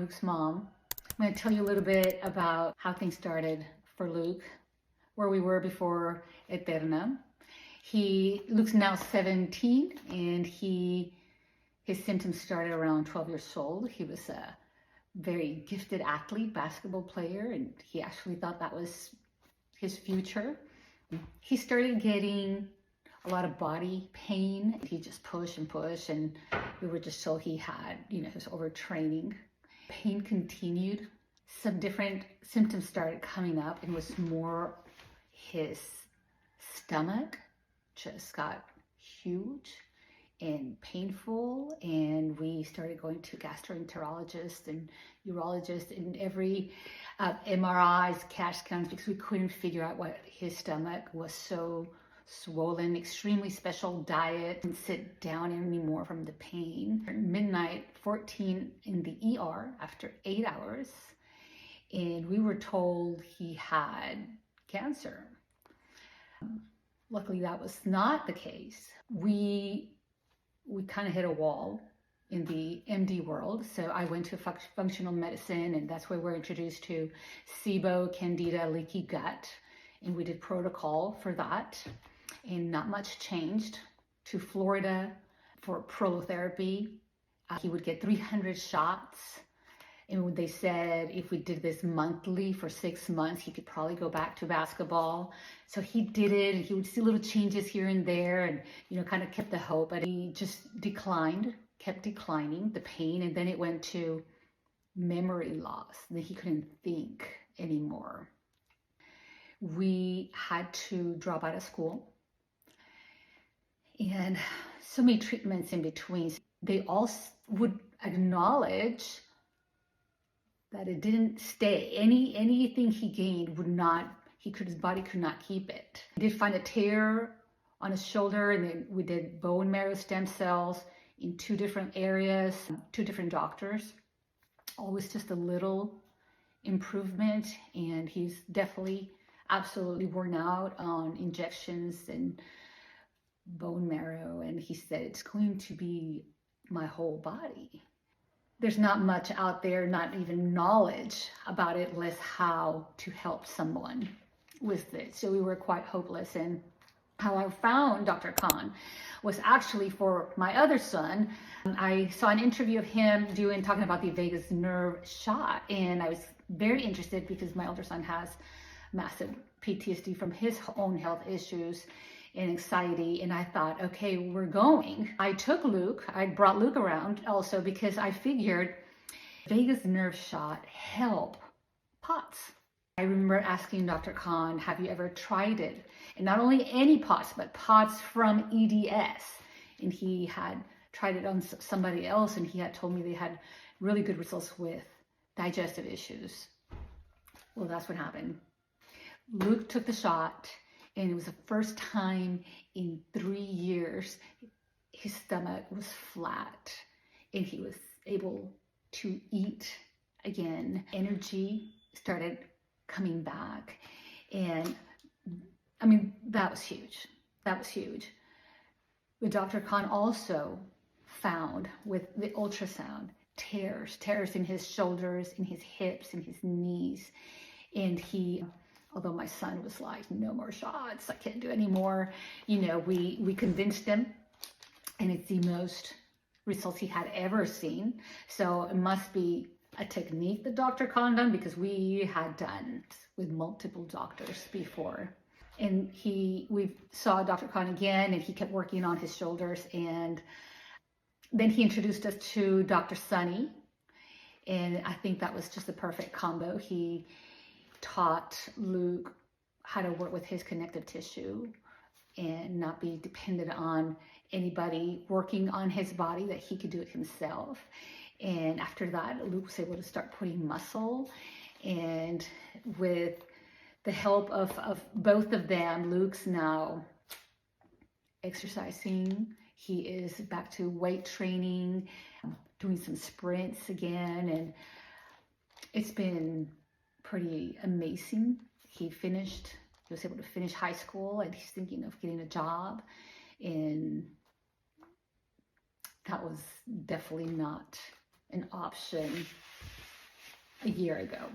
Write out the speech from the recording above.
Luke's mom. I'm going to tell you a little bit about how things started for Luke, where we were before Eterna. Luke's now 17, and his symptoms started around 12 years old. He was a very gifted athlete, basketball player, and he actually thought that was his future. He started getting a lot of body pain. He just pushed and pushed, and we were just told he had, his overtraining. Pain continued. Some different symptoms started coming up, and it was more his stomach just got huge and painful, and we started going to gastroenterologists and urologists and every MRIs, CAT scans, because we couldn't figure out what his stomach was so swollen. Extremely special diet, and sit down anymore from the pain. Midnight, 14 in the ER after 8 hours, and we were told he had cancer. Luckily, that was not the case. We kind of hit a wall in the MD world. So I went to functional medicine, and that's where we're introduced to SIBO, Candida, leaky gut. And we did protocol for that, and not much changed. To Florida for prolotherapy. He would get 300 shots. And they said if we did this monthly for 6 months, he could probably go back to basketball. So he did it, and he would see little changes here and there, and kind of kept the hope. But he just kept declining the pain, and then it went to memory loss. And then he couldn't think anymore. We had to drop out of school, and so many treatments in between. They all would acknowledge that it didn't stay. Anything he gained his body could not keep it. He did find a tear on his shoulder, and then we did bone marrow stem cells in 2 different areas, 2 different doctors. Always just a little improvement, and he's definitely absolutely worn out on injections and bone marrow, and he said it's going to be my whole body. There's not much out there, not even knowledge about it, less how to help someone with this. So we were quite hopeless. And how I found Dr. Khan was actually for my other son. I saw an interview of him talking about the vagus nerve shot, and I was very interested because my older son has massive PTSD from his own health issues and anxiety, and I thought, okay, we're going. I brought Luke around also because I figured vagus nerve shot help POTS. I remember asking Dr. Khan, have you ever tried it? And not only any POTS, but POTS from EDS. And he had tried it on somebody else, and he had told me they had really good results with digestive issues. Well, that's what happened. Luke took the shot, and it was the first time in 3 years his stomach was flat, and he was able to eat again. Energy started coming back, and I mean, that was huge. That was huge. But Dr. Khan also found with the ultrasound tears in his shoulders, in his hips, in his knees, and although my son was like, no more shots, I can't do any more, we convinced him, and it's the most results he had ever seen. So it must be a technique that Dr. Khan done, because we had done it with multiple doctors before. And we saw Dr. Khan again, and he kept working on his shoulders, and then he introduced us to drsunny, and I think that was just the perfect combo. He taught Luke how to work with his connective tissue and not be dependent on anybody working on his body, that he could do it himself. And after that, Luke was able to start putting muscle, and with the help of both of them, Luke's now exercising. He is back to weight training, doing some sprints again, and it's been pretty amazing. He was able to finish high school, and he's thinking of getting a job, and that was definitely not an option a year ago.